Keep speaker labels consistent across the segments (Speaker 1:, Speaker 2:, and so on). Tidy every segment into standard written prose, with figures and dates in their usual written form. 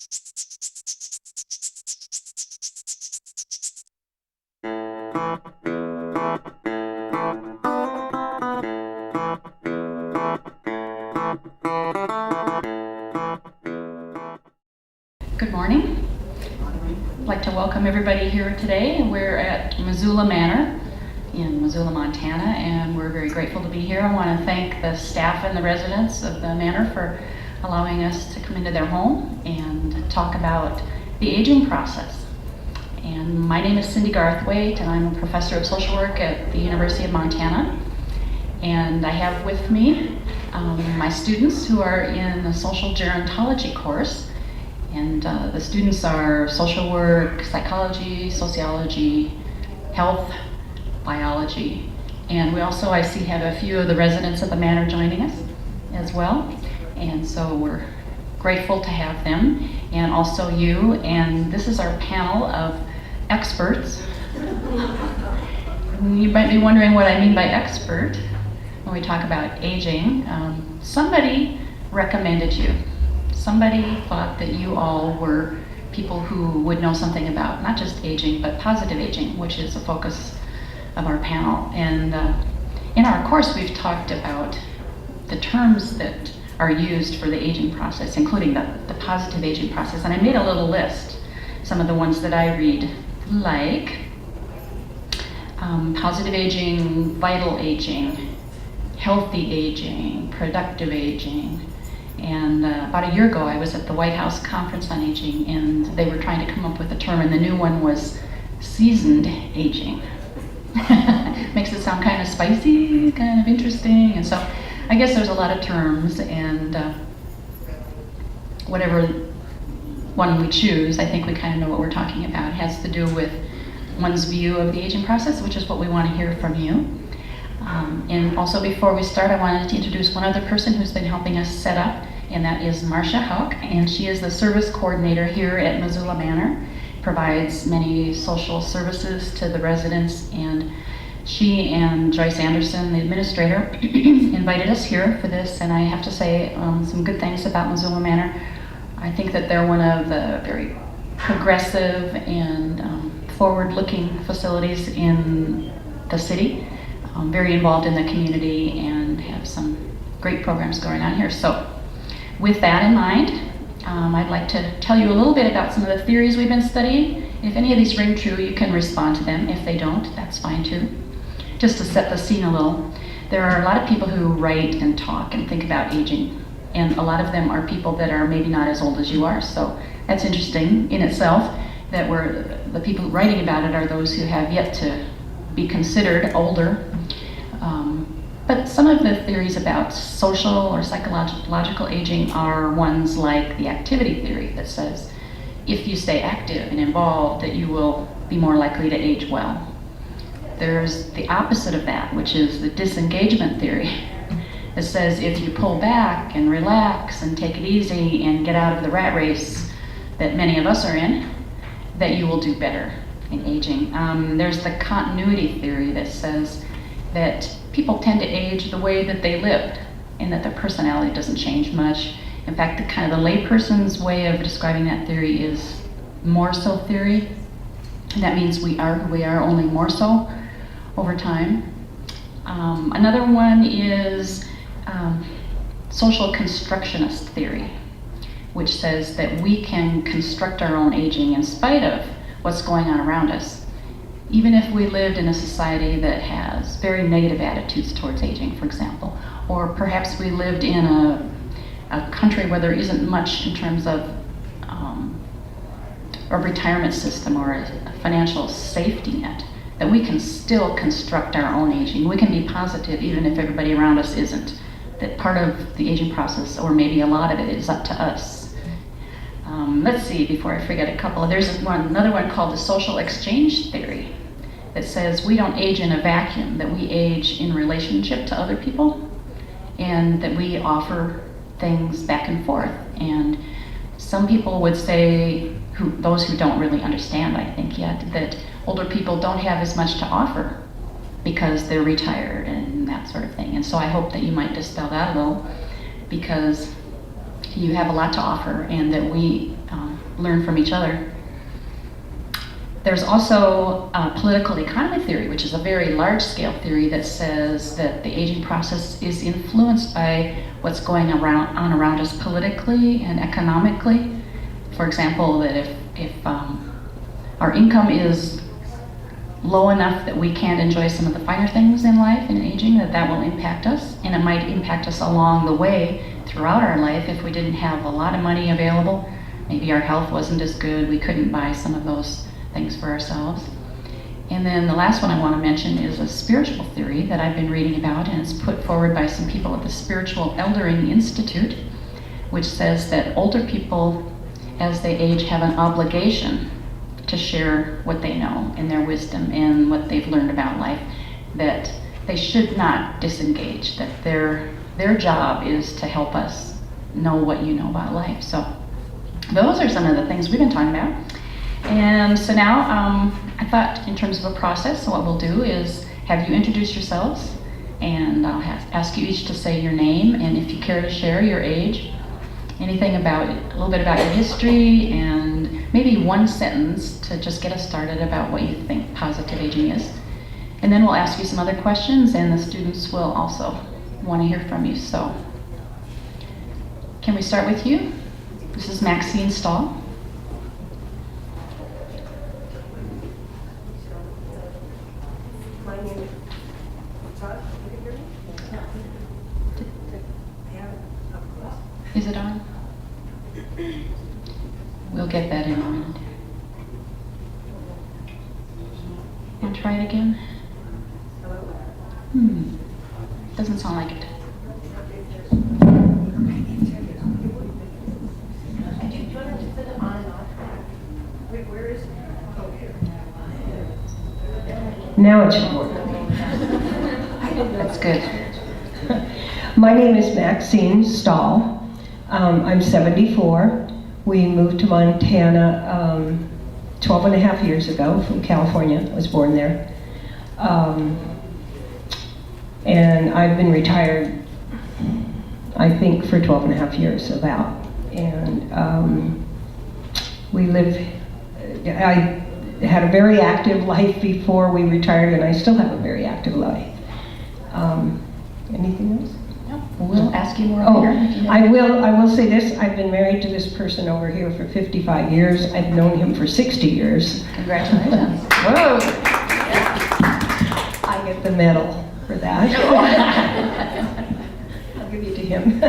Speaker 1: Good morning. I'd like to welcome everybody here today. We're at Missoula Manor in Missoula, Montana, and we're very grateful to be here. I want to thank the staff and the residents of the manor for allowing us to come into their home and talk about the aging process. And my name is Cindy Garthwaite, and I'm a professor of social work at the University of Montana. And I have with me my students who are in the social gerontology course. And the students are social work, psychology, sociology, health, biology. And we also, I see, have a few of the residents of the manor joining us as well. And so we're grateful to have them, and also you. And this is our panel of experts. You might be wondering what I mean by expert when we talk about aging. Somebody recommended you. Somebody thought that you all were people who would know something about not just aging, but positive aging, which is a focus of our panel. And in our course, we've talked about the terms that are used for the aging process, including the positive aging process. And I made a little list, some of the ones that I read, like positive aging, vital aging, healthy aging, productive aging. And about a year ago, I was at the White House Conference on Aging, and they were trying to come up with a term, and the new one was seasoned aging. Makes it sound kind of spicy, kind of interesting, and so I guess there's a lot of terms, and whatever one we choose, I think we kind of know what we're talking about. It has to do with one's view of the aging process, which is what we want to hear from you. And also, before we start, I wanted to introduce one other person who's been helping us set up, and that is Marcia Hauk, and she is the service coordinator here at Missoula Manor, provides many social services to the residents, and she and Joyce Anderson, the administrator, invited us here for this, and I have to say some good things about Missoula Manor. I think that they're one of the very progressive and forward-looking facilities in the city. Very involved in the community and have some great programs going on here. So with that in mind, I'd like to tell you a little bit about some of the theories we've been studying. If any of these ring true, you can respond to them. If they don't, that's fine too. Just to set the scene a little, there are a lot of people who write and talk and think about aging, and a lot of them are people that are maybe not as old as you are. So that's interesting in itself, that the people writing about it are those who have yet to be considered older. But some of the theories about social or psychological aging are ones like the activity theory that says if you stay active and involved, that you will be more likely to age well. There's the opposite of that, which is the disengagement theory that says if you pull back and relax and take it easy and get out of the rat race that many of us are in, that you will do better in aging. There's the continuity theory that says that people tend to age the way that they lived, and that their personality doesn't change much. In fact, the kind of the layperson's way of describing that theory is more so theory. And that means we are who we are, only more so over time. Another one is social constructionist theory, which says that we can construct our own aging in spite of what's going on around us. Even if we lived in a society that has very negative attitudes towards aging, for example, or perhaps we lived in a country where there isn't much in terms of a retirement system or a financial safety net, that we can still construct our own aging. We can be positive even if everybody around us isn't. That part of the aging process, or maybe a lot of it, is up to us. Let's see, before I forget a couple, there's another one called the social exchange theory that says we don't age in a vacuum, that we age in relationship to other people, and that we offer things back and forth. And some people would say, those who don't really understand, I think yet, that older people don't have as much to offer because they're retired and that sort of thing. And so I hope that you might dispel that a little, because you have a lot to offer, and that we learn from each other. There's also political economy theory, which is a very large-scale theory that says that the aging process is influenced by what's going on around us politically and economically. For example, that if our income is low enough that we can't enjoy some of the finer things in life in aging, that will impact us, and it might impact us along the way throughout our life if we didn't have a lot of money available. Maybe our health wasn't as good, we couldn't buy some of those things for ourselves. And then the last one I want to mention is a spiritual theory that I've been reading about, and it's put forward by some people at the Spiritual Eldering Institute, which says that older people, as they age, have an obligation to share what they know and their wisdom and what they've learned about life, that they should not disengage, that their job is to help us know what you know about life. So those are some of the things we've been talking about. And so now I thought in terms of a process, so what we'll do is have you introduce yourselves, and I'll ask you each to say your name, and if you care to share your age, anything about a little bit about your history, and maybe one sentence to just get us started about what you think positive aging is. And then we'll ask you some other questions, and the students will also want to hear from you. So can we start with you? This is Maxine Stahl.
Speaker 2: My name is Todd. You can hear me? Yeah, of course.
Speaker 1: Is it on? We'll get that in a minute. And try it again.
Speaker 2: Hello?
Speaker 1: Doesn't sound like it.
Speaker 2: Do you want to put it on and off? Where is it? Oh, here.
Speaker 3: Now it should work.
Speaker 1: That's good.
Speaker 3: My name is Maxine Stahl. I'm 74. We moved to Montana 12 and a half years ago from California. I was born there. And I've been retired, I think, for 12 and a half years about. And we live, I had a very active life before we retired, and I still have a very active life. Anything else?
Speaker 1: No, we'll ask you more
Speaker 3: Oh,
Speaker 1: later. if you know.
Speaker 3: I will say this. I've been married to this person over here for 55 years. I've known him for 60 years.
Speaker 1: Congratulations.
Speaker 3: Whoa! I get the medal for that. I'll give you to him.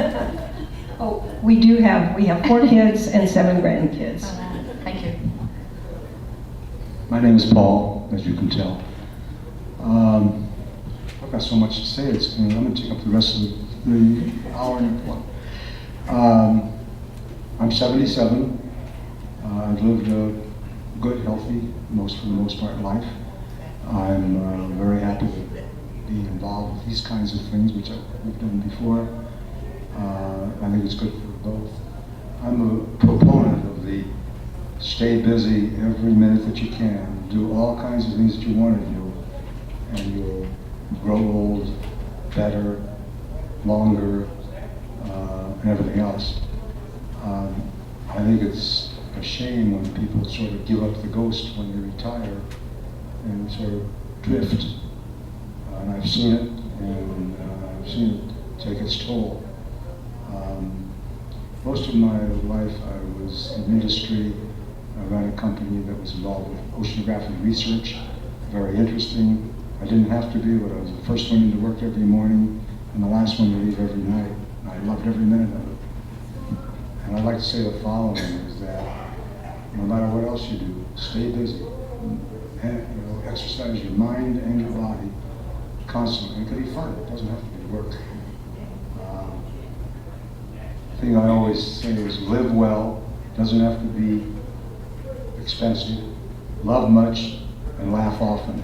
Speaker 3: Oh, we have 4 kids and 7 grandkids.
Speaker 1: Thank you.
Speaker 4: My name is Paul, as you can tell. I've got so much to say, I'm going to take up the rest of the hour and a quarter. I'm 77. I've lived a good, healthy, for the most part, life. I'm very happy to be involved with these kinds of things, which we've done before. I think it's good for both. I'm a proponent of the stay busy every minute that you can, do all kinds of things that you want to do, and you'll grow old better, longer, and everything else. I think it's a shame when people sort of give up the ghost when they retire and sort of drift. And I've seen it, and I've seen it take its toll. Most of my life I was in industry. I ran a company that was involved with oceanographic research, very interesting. I didn't have to be, but I was the first one into work every morning and the last one to leave every night. And I loved every minute of it. And I'd like to say the following is that no matter what else you do, stay busy. And, exercise your mind and your body constantly. It can be fun, it doesn't have to be work. The thing I always say is live well, doesn't have to be expensive, love much, and laugh often.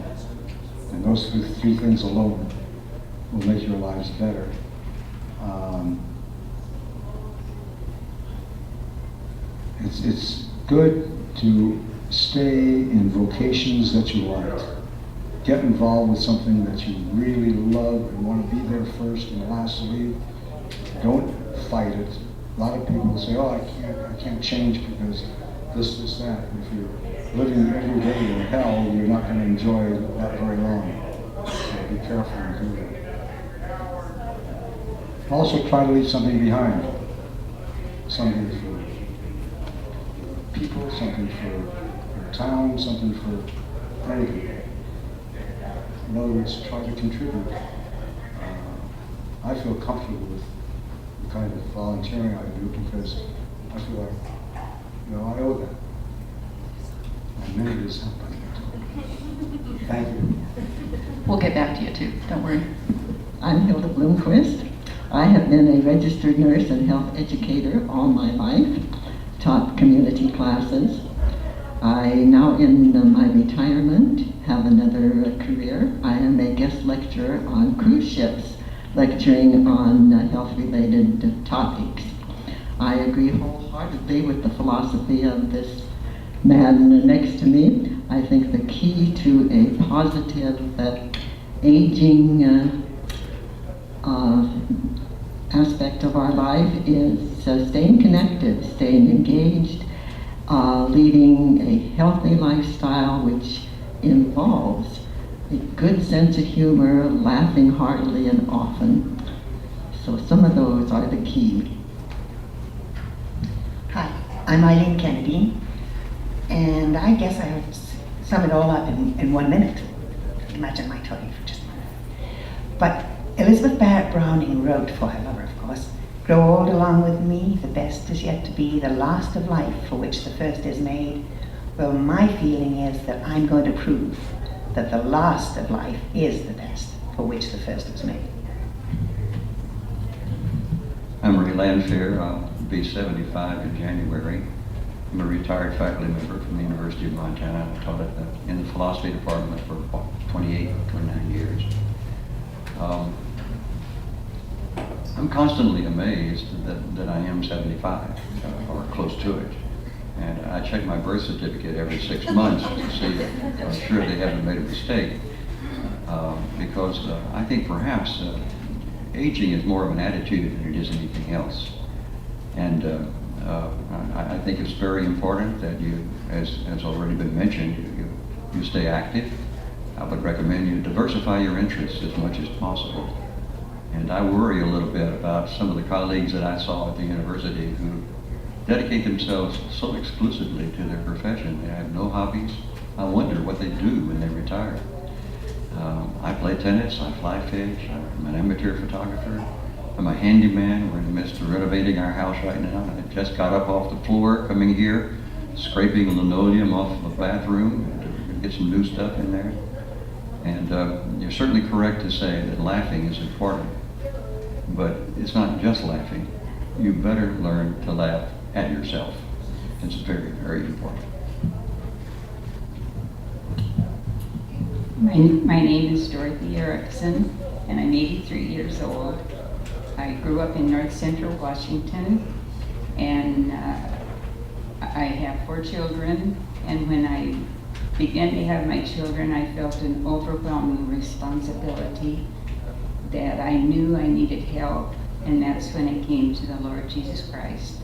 Speaker 4: And those 3 things alone will make your lives better. It's good to stay in vocations that you like. Get involved with something that you really love and want to be there first and last to leave. Don't fight it. A lot of people say, "Oh, I can't change because this, that. If you're living every day in hell, you're not going to enjoy that very long. So be careful and do that. Also try to leave something behind. Something for people, something for your town, something for anything. In other words, try to contribute. I feel comfortable with the kind of volunteering I do because I feel like, I owe that. And many of us help. Thank you.
Speaker 1: We'll get back to you too, don't worry.
Speaker 5: I'm Hilda Bloomquist. I have been a registered nurse and health educator all my life, taught community classes. I now in my retirement have another career. I am a guest lecturer on cruise ships, lecturing on health-related topics. I agree wholeheartedly with the philosophy of this man next to me. I think the key to a positive aging aspect of our life is staying connected, staying engaged, leading a healthy lifestyle which involves a good sense of humor, laughing heartily and often. So some of those are the key.
Speaker 6: Hi, I'm Eileen Kennedy, and I guess I have to sum it all up in 1 minute. Imagine my talking for just a minute. But Elizabeth Barrett Browning wrote, for I love her of course, "Grow old along with me, the best is yet to be, the last of life for which the first is made." Well, my feeling is that I'm going to prove that the last of life is the best for which the first was made.
Speaker 7: I'm Ray Landfair. I'll be 75 in January. I'm a retired faculty member from the University of Montana. I taught in the philosophy department for 28, 29 years. I'm constantly amazed that I am 75, or close to it. And I check my birth certificate every 6 months to see that I'm sure they haven't made a mistake. Because I think perhaps aging is more of an attitude than it is anything else. And I think it's very important that you, as already been mentioned, you stay active. I would recommend you diversify your interests as much as possible. And I worry a little bit about some of the colleagues that I saw at the university who dedicate themselves so exclusively to their profession. They have no hobbies. I wonder what they do when they retire. I play tennis, I fly fish, I'm an amateur photographer, I'm a handyman. We're in the midst of renovating our house right now. I just got up off the floor coming here, scraping linoleum off of the bathroom to get some new stuff in there. And you're certainly correct to say that laughing is important, but it's not just laughing. You better learn to laugh at yourself. It's very, very important.
Speaker 8: My name is Dorothy Erickson, and I'm 83 years old. I grew up in North Central Washington, and I have 4 children, and when I began to have my children, I felt an overwhelming responsibility that I knew I needed help, and that's when I came to the Lord Jesus Christ.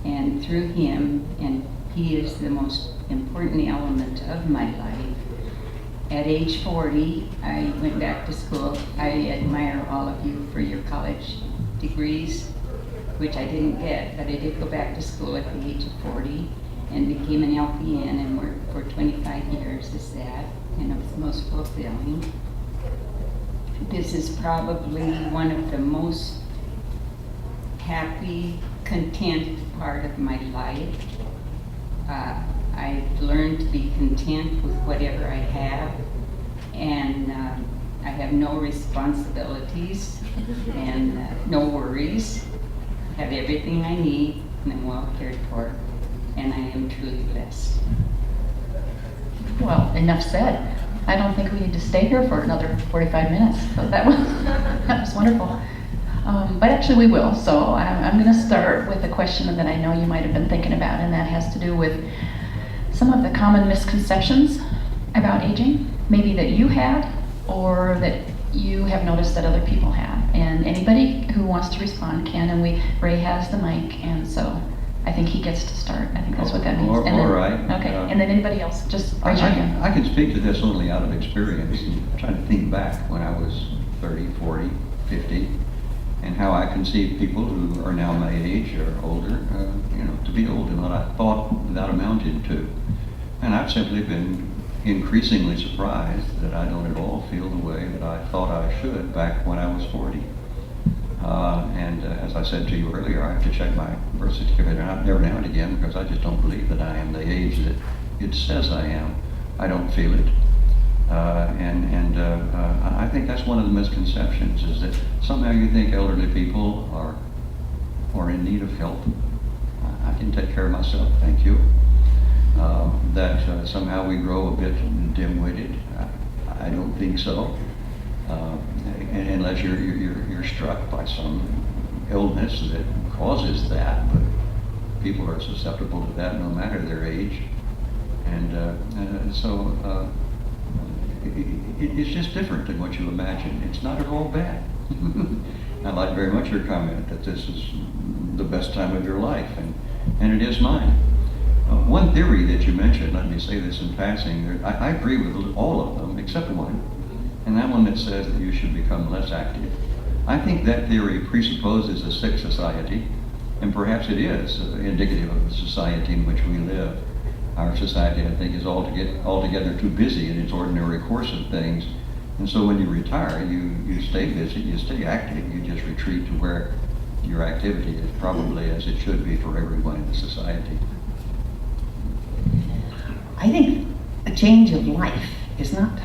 Speaker 8: And through Him, and He is the most important element of my life. At age 40, I went back to school. I admire all of you for your college degrees, which I didn't get, but I did go back to school at the age of 40 and became an LPN and worked for 25 years as that, and it was most fulfilling. This is probably one of the most happy, content part of my life. I've learned to be content with whatever I have, and I have no responsibilities and no worries. I have everything I need, and I'm well cared for, and I am truly blessed.
Speaker 1: Well, enough said. I don't think we need to stay here for another 45 minutes. So that was wonderful. But actually we will. So I'm going to start with a question that I know you might have been thinking about, and that has to do with some of the common misconceptions about aging, maybe that you had or that you have noticed that other people have. And anybody who wants to respond can, and Ray has the mic, and so I think he gets to start. I think that's what that means.
Speaker 7: All
Speaker 1: And then-
Speaker 7: right.
Speaker 1: Okay, and then anybody else, just raise your hand.
Speaker 7: I can speak to this only out of experience. I'm trying to think back when I was 30, 40, 50, and how I conceived people who are now my age or older, to be old in what I thought that amounted to. And I've simply been increasingly surprised that I don't at all feel the way that I thought I should back when I was 40. As I said to you earlier, I have to check my birth certificate every now and again because I just don't believe that I am the age that it says I am. I don't feel it. I think that's one of the misconceptions, is that somehow you think elderly people are in need of help. I can take care of myself, thank you. That somehow we grow a bit dim-witted. I don't think so. Unless you're struck by some illness that causes that, but people are susceptible to that no matter their age. It's just different than what you imagine. It's not at all bad. I like very much your comment that this is the best time of your life, and it is mine. One theory that you mentioned, let me say this in passing, I agree with all of them except one, and that one that says that you should become less active. I think that theory presupposes a sick society, and perhaps it is indicative of the society in which we live. Our society, I think, is altogether too busy in its ordinary course of things. And so when you retire, you stay busy, you stay active, you just retreat to where your activity is probably as it should be for everyone in the society.
Speaker 6: I think a change of life is not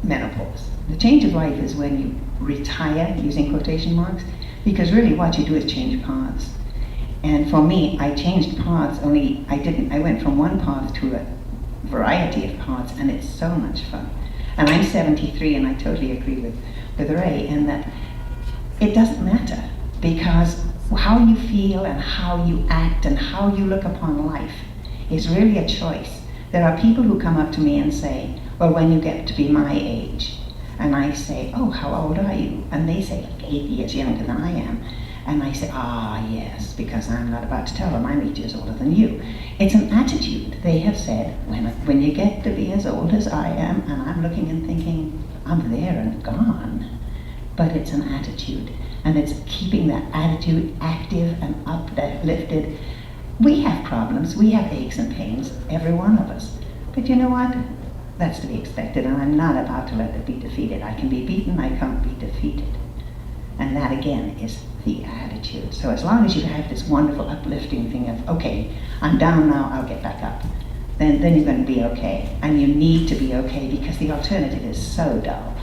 Speaker 6: menopause. The change of life is when you retire, using quotation marks, because really what you do is change paths. And for me, I changed paths, only I went from one path to a variety of paths, and it's so much fun. And I'm 73, and I totally agree with Ray in that it doesn't matter, because how you feel and how you act and how you look upon life is really a choice. There are people who come up to me and say, well, when you get to be my age, and I say, oh, how old are you? And they say, like 8 years younger than I am. And I say, yes, because I'm not about to tell them I'm 8 years older than you. It's an attitude. They have said, when you get to be as old as I am, and I'm looking and thinking, I'm there and gone. But it's an attitude, and it's keeping that attitude active and uplifted. We have problems, we have aches and pains, every one of us. But you know what? That's to be expected, and I'm not about to let it be defeated. I can be beaten, I can't be defeated. And that again is the attitude. So as long as you have this wonderful uplifting thing of, okay, I'm down now, I'll get back up, then you're going to be okay. And you need to be okay, because the alternative is so dull,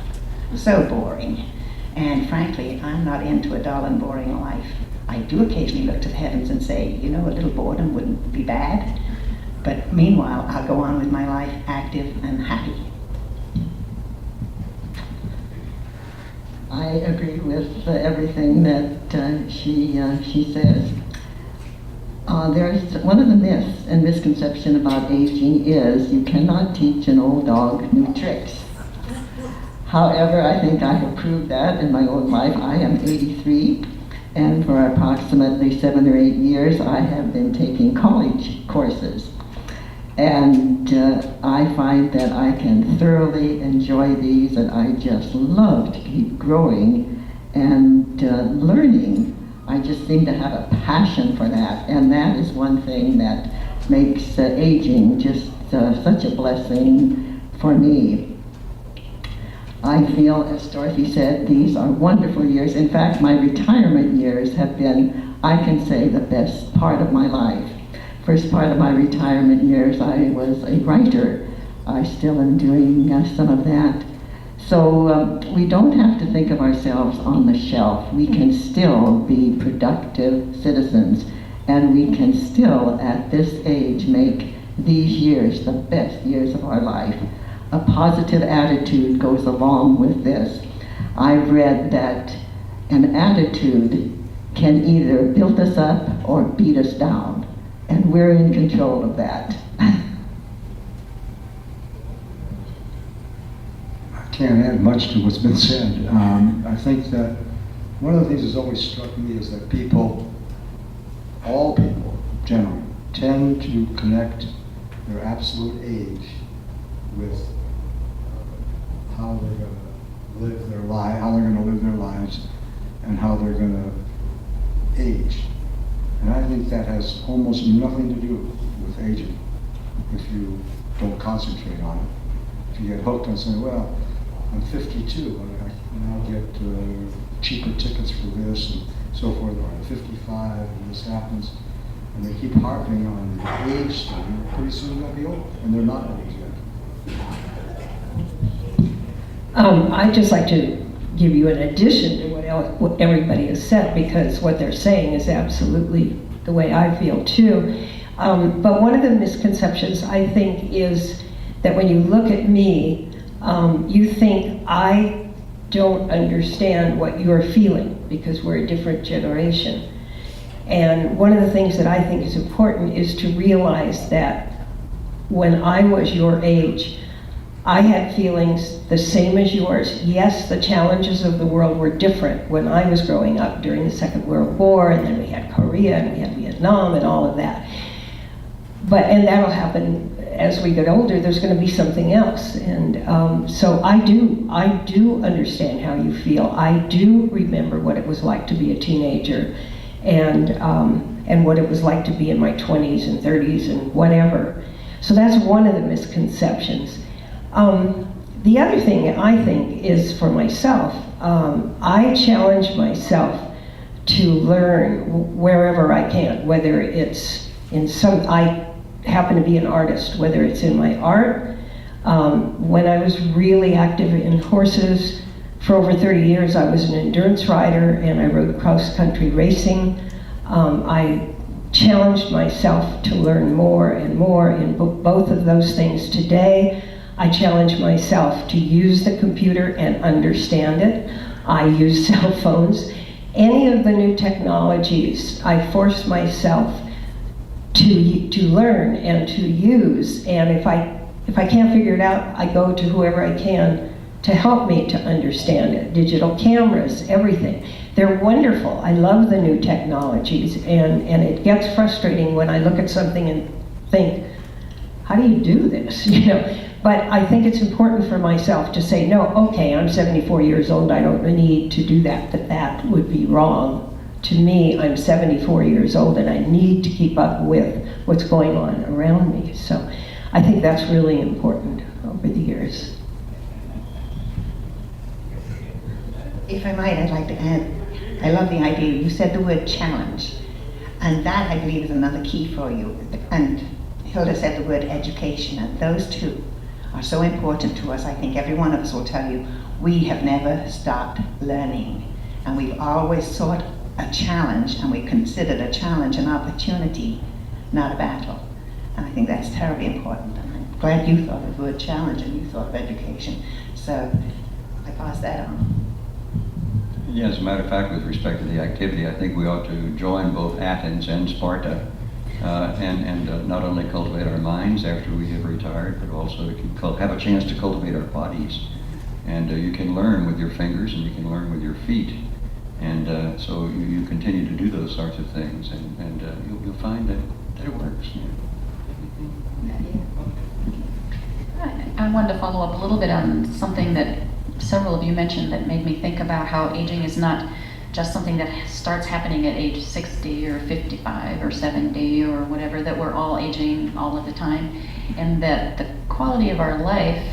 Speaker 6: so boring. And frankly, I'm not into a dull and boring life. I do occasionally look to the heavens and say, a little boredom wouldn't be bad. But meanwhile, I'll go on with my life active and happy.
Speaker 5: I agree with everything that she says. There's one of the myths and misconception about aging is you cannot teach an old dog new tricks. However, I think I have proved that in my own life. I am 83, and for approximately 7 or 8 years, I have been taking college courses. And I find that I can thoroughly enjoy these, and I just love to keep growing and learning. I just seem to have a passion for that, and that is one thing that makes aging just such a blessing for me. I feel, as Dorothy said, these are wonderful years. In fact, my retirement years have been, I can say, the best part of my life. First part of my retirement years, I was a writer. I still am doing some of that. So we don't have to think of ourselves on the shelf. We can still be productive citizens, and we can still, at this age, make these years the best years of our life. A positive attitude goes along with this. I've read that an attitude can either build us up or beat us down, and we're in control of that.
Speaker 4: I can't add much to what's been said. I think that one of the things that's always struck me is that all people, generally, tend to connect their absolute age with how they're going to live their life, how they're going to live their lives, and how they're going to age. And I think that has almost nothing to do with aging if you don't concentrate on it. If you get hooked on saying, well, I'm 52 and I can now get cheaper tickets for this and so forth, or I'm 55 and this happens, and they keep harping on the age thing, pretty soon they'll be old, and they're not old yet.
Speaker 3: I'd just like to give you an addition to what everybody has said, because what they're saying is absolutely the way I feel too. But one of the misconceptions, I think, is that when you look at me, you think I don't understand what you're feeling because we're a different generation. And one of the things that I think is important is to realize that when I was your age, I had feelings the same as yours. Yes, the challenges of the world were different when I was growing up during the Second World War, and then we had Korea and we had Vietnam and all of that. And that'll happen as we get older. There's going to be something else. And so I do understand how you feel. I do remember what it was like to be a teenager, and what it was like to be in my 20s and 30s and whatever. So that's one of the misconceptions. The other thing I think is for myself, I challenge myself to learn wherever I can, whether it's I happen to be an artist, whether it's in my art. When I was really active in horses for over 30 years, I was an endurance rider and I rode cross-country racing. I challenged myself to learn more and more in both of those things. Today, I challenge myself to use the computer and understand it. I use cell phones. Any of the new technologies, I force myself to learn and to use. And if I can't figure it out, I go to whoever I can to help me to understand it. Digital cameras, everything. They're wonderful. I love the new technologies, and it gets frustrating when I look at something and think, how do you do this? But I think it's important for myself to say, no, okay, I'm 74 years old, I don't need to do that, that would be wrong. To me, I'm 74 years old and I need to keep up with what's going on around me. So I think that's really important over the years.
Speaker 6: If I might, I'd like to add, I love the idea, you said the word challenge, and that I believe is another key for you. And Hilda said the word education, and those two are so important to us. I think every one of us will tell you, we have never stopped learning, and we've always sought a challenge, and we considered a challenge an opportunity, not a battle. And I think that's terribly important. And I'm glad you thought of the word challenge and you thought of education. So I pass that on.
Speaker 7: Yeah, as a matter of fact, with respect to the activity, I think we ought to join both Athens and Sparta, and not only cultivate our minds after we have retired, but also to have a chance to cultivate our bodies. And you can learn with your fingers and you can learn with your feet. And so you continue to do those sorts of things, and you'll find that it works.
Speaker 1: I wanted to follow up a little bit on something that several of you mentioned that made me think about how aging is not just something that starts happening at age 60 or 55 or 70 or whatever, that we're all aging all of the time, and that the quality of our life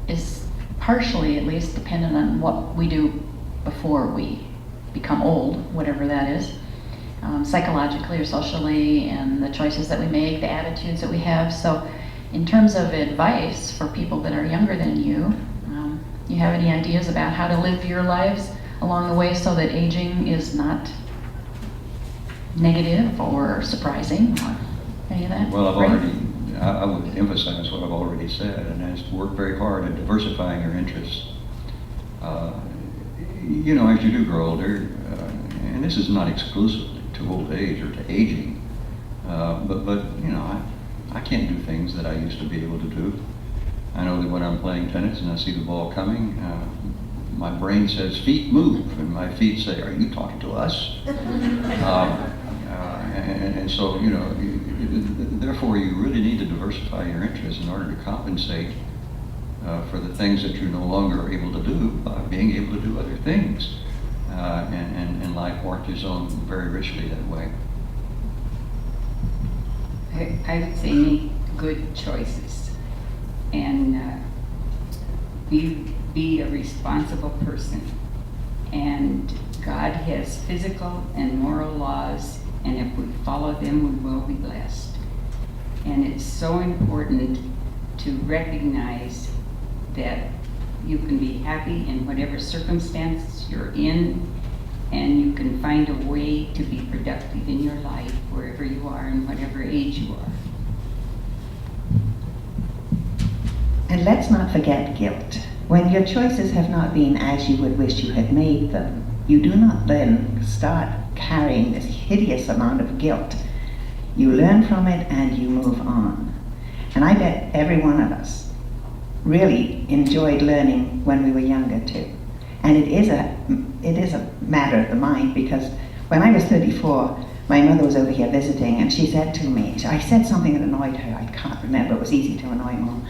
Speaker 1: is partially, at least, dependent on what we do before we become old, whatever that is, psychologically or socially, and the choices that we make, the attitudes that we have. So in terms of advice for people that are younger than you, you have any ideas about how to live your lives along the way so that aging is not negative or surprising or any of that?
Speaker 7: Well, I would emphasize what I've already said, and that is to work very hard at diversifying your interests. As you do grow older, and this is not exclusively to old age or to aging, but I can't do things that I used to be able to do. I know that when I'm playing tennis and I see the ball coming, my brain says, feet move, and my feet say, are you talking to us? And so, you know, therefore you really need to diversify your interests in order to compensate for the things that you're no longer able to do by being able to do other things. And life warranties on very richly that way.
Speaker 8: I would say make good choices and be a responsible person. And God has physical and moral laws, and if we follow them, we will be blessed. And it's so important to recognize that you can be happy in whatever circumstance you're in, and you can find a way to be productive in your life wherever you are and whatever age you are.
Speaker 6: And let's not forget guilt. When your choices have not been as you would wish you had made them, you do not then start carrying this hideous amount of guilt. You learn from it and you move on. And I bet every one of us really enjoyed learning when we were younger too. And it is a matter of the mind, because when I was 34, my mother was over here visiting, and she said to me, I said something that annoyed her, I can't remember, it was easy to annoy Mom.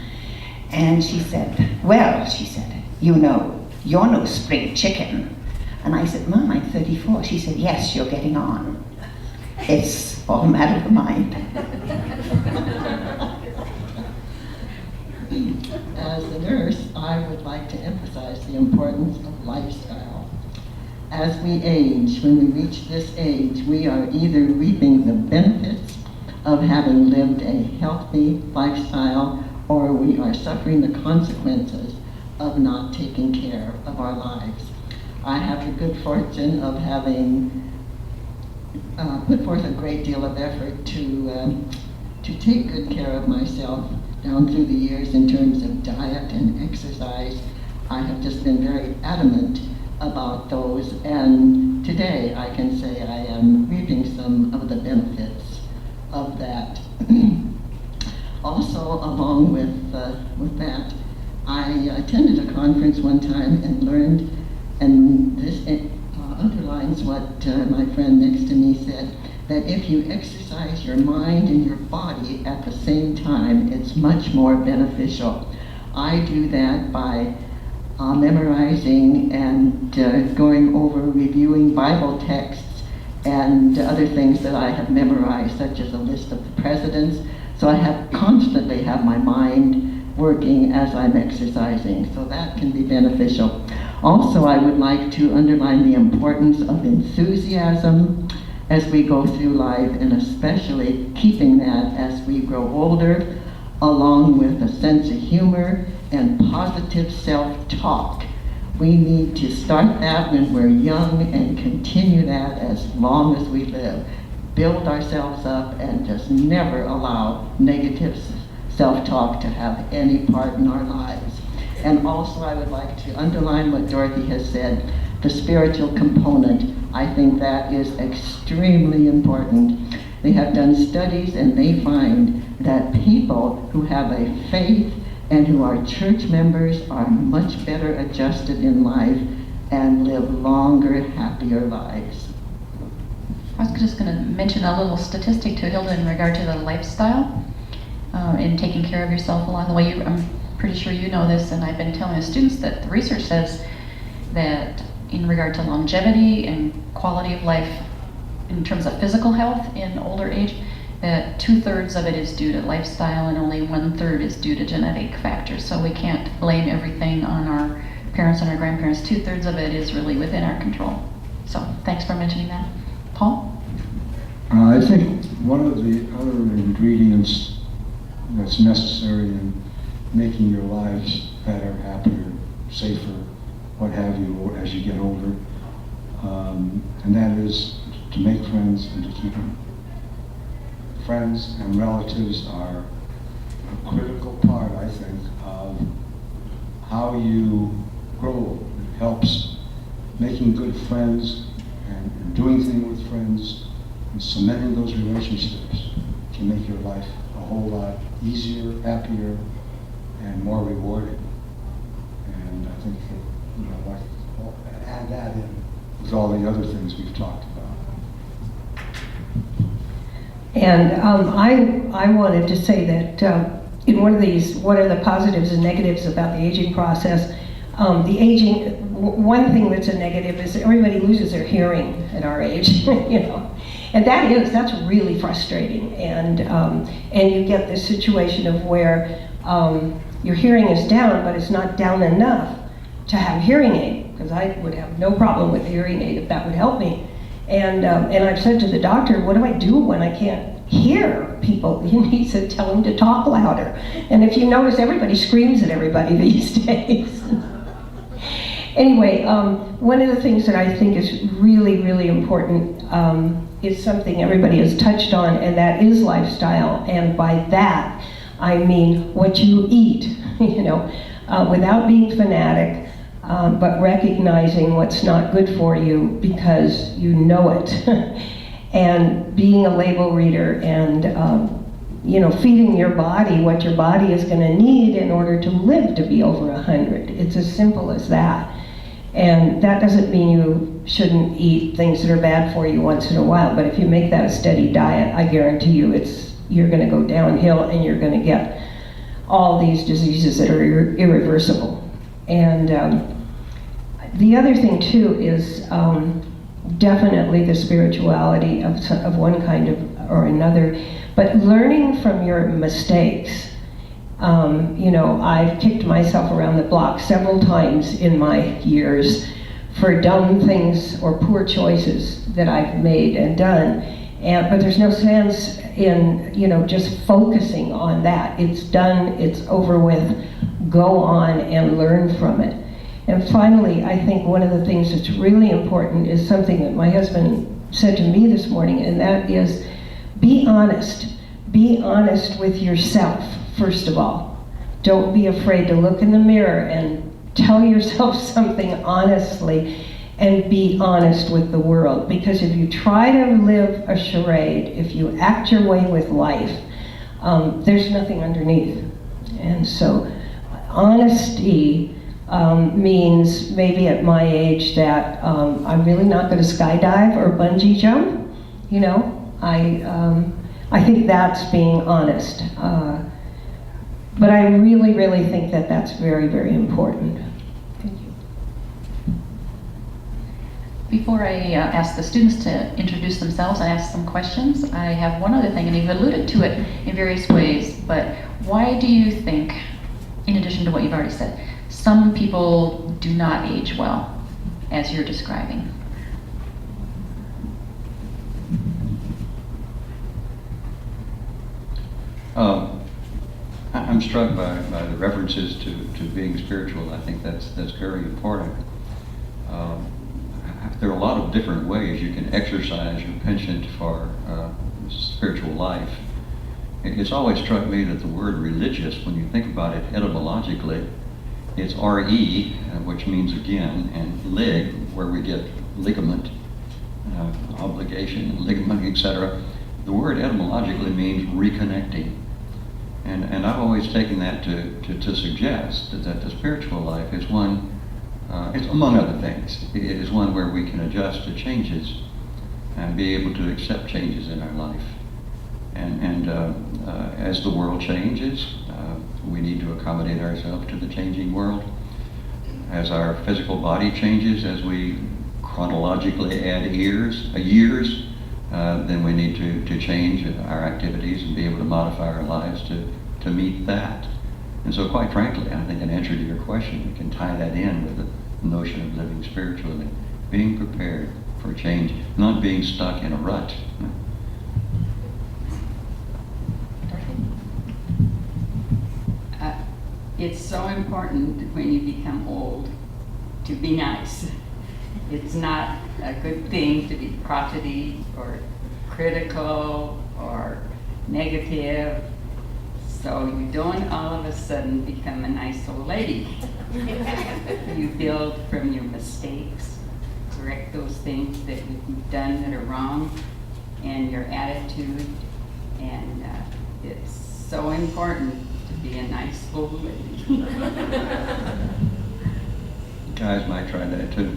Speaker 6: And she said, well, she said, you know, you're no spring chicken. And I said, Mom, I'm 34. She said, yes, you're getting on. It's all a matter of the mind.
Speaker 5: As a nurse, I would like to emphasize the importance of lifestyle. As we age, when we reach this age, we are either reaping the benefits of having lived a healthy lifestyle, or we are suffering the consequences of not taking care of our lives. I have the good fortune of having put forth a great deal of effort to take good care of myself down through the years in terms of diet and exercise. I have just been very adamant about those, and today I can say I am reaping some of the benefits of that. Also, along with that, I attended a conference one time and learned, and this underlines what my friend next to me said, that if you exercise your mind and your body at the same time, it's much more beneficial. I do that by memorizing and going over reviewing Bible texts and other things that I have memorized, such as a list of the presidents. So I constantly have my mind working as I'm exercising, so that can be beneficial. Also, I would like to underline the importance of enthusiasm as we go through life, and especially keeping that as we grow older, along with a sense of humor and positive self-talk. We need to start that when we're young and continue that as long as we live. Build ourselves up and just never allow negative self-talk to have any part in our lives. And also I would like to underline what Dorothy has said, the spiritual component. I think that is extremely important. They have done studies and they find that people who have a faith and who are church members are much better adjusted in life and live longer, happier lives.
Speaker 1: I was just going to mention a little statistic to Hilda in regard to the lifestyle and taking care of yourself along the way. I'm pretty sure you know this, and I've been telling the students that the research says that in regard to longevity and quality of life in terms of physical health in older age, that 2/3 of it is due to lifestyle and only 1/3 is due to genetic factors. So we can't blame everything on our parents and our grandparents. 2/3 of it is really within our control. So thanks for mentioning that. Paul?
Speaker 4: I think one of the other ingredients that's necessary in making your lives better, happier, safer, what have you, as you get older, and that is to make friends and to keep them. Friends and relatives are a critical part, I think, of how you grow. It helps making good friends and doing things with friends and cementing those relationships can make your life a whole lot easier, happier, and more rewarding. And I think that, you know, like, add that in with all the other things we've talked about.
Speaker 3: And I wanted to say that in one of these, what are the positives and negatives about the aging process? One thing that's a negative is everybody loses their hearing at our age, you know. And that's really frustrating. And you get this situation of where your hearing is down, but it's not down enough to have a hearing aid, because I would have no problem with a hearing aid if that would help me. And I've said to the doctor, what do I do when I can't hear people? He said, tell them to talk louder. And if you notice, everybody screams at everybody these days. Anyway, one of the things that I think is really, really important is something everybody has touched on, and that is lifestyle. And by that, I mean what you eat, you know, without being fanatic, but recognizing what's not good for you because you know it. And being a label reader and, you know, feeding your body what your body is going to need in order to live to be over 100. It's as simple as that. And that doesn't mean you shouldn't eat things that are bad for you once in a while, but if you make that a steady diet, I guarantee you you're going to go downhill and you're going to get all these diseases that are irreversible. And the other thing too is definitely the spirituality of one kind or another, but learning from your mistakes. You know, I've kicked myself around the block several times in my years for dumb things or poor choices that I've made and done. But there's no sense in, you know, just focusing on that. It's done, it's over with, go on and learn from it. And finally, I think one of the things that's really important is something that my husband said to me this morning, and that is, be honest. Be honest with yourself, first of all. Don't be afraid to look in the mirror and tell yourself something honestly, and be honest with the world. Because if you try to live a charade, if you act your way with life, there's nothing underneath. And so honesty means maybe at my age that I'm really not going to skydive or bungee jump. You know, I think that's being honest. But I really, really think that that's very, very important. Thank you.
Speaker 1: Before I ask the students to introduce themselves, I ask some questions. I have one other thing, and you've alluded to it in various ways, but why do you think, in addition to what you've already said, some people do not age well, as you're describing?
Speaker 7: I'm struck by the references to being spiritual. I think that's very important. There are a lot of different ways you can exercise your penchant for spiritual life. It's always struck me that the word religious, when you think about it etymologically, it's R-E, which means again, and lig, where we get ligament, obligation, ligament, etc. The word etymologically means reconnecting. And I've always taken that to suggest that the spiritual life is one, it's among other things, it is one where we can adjust to changes and be able to accept changes in our life. And as the world changes, we need to accommodate ourselves to the changing world. As our physical body changes, as we chronologically add years, then we need to change our activities and be able to modify our lives to meet that. And so quite frankly, I think in answer to your question, you can tie that in with the notion of living spiritually, being prepared for change, not being stuck in a rut.
Speaker 8: It's so important when you become old to be nice. It's not a good thing to be crotchety or critical or negative, so you don't all of a sudden become a nice old lady. You build from your mistakes, correct those things that you've done that are wrong, and your attitude, and it's so important to be a nice old lady.
Speaker 7: Guys might try that too.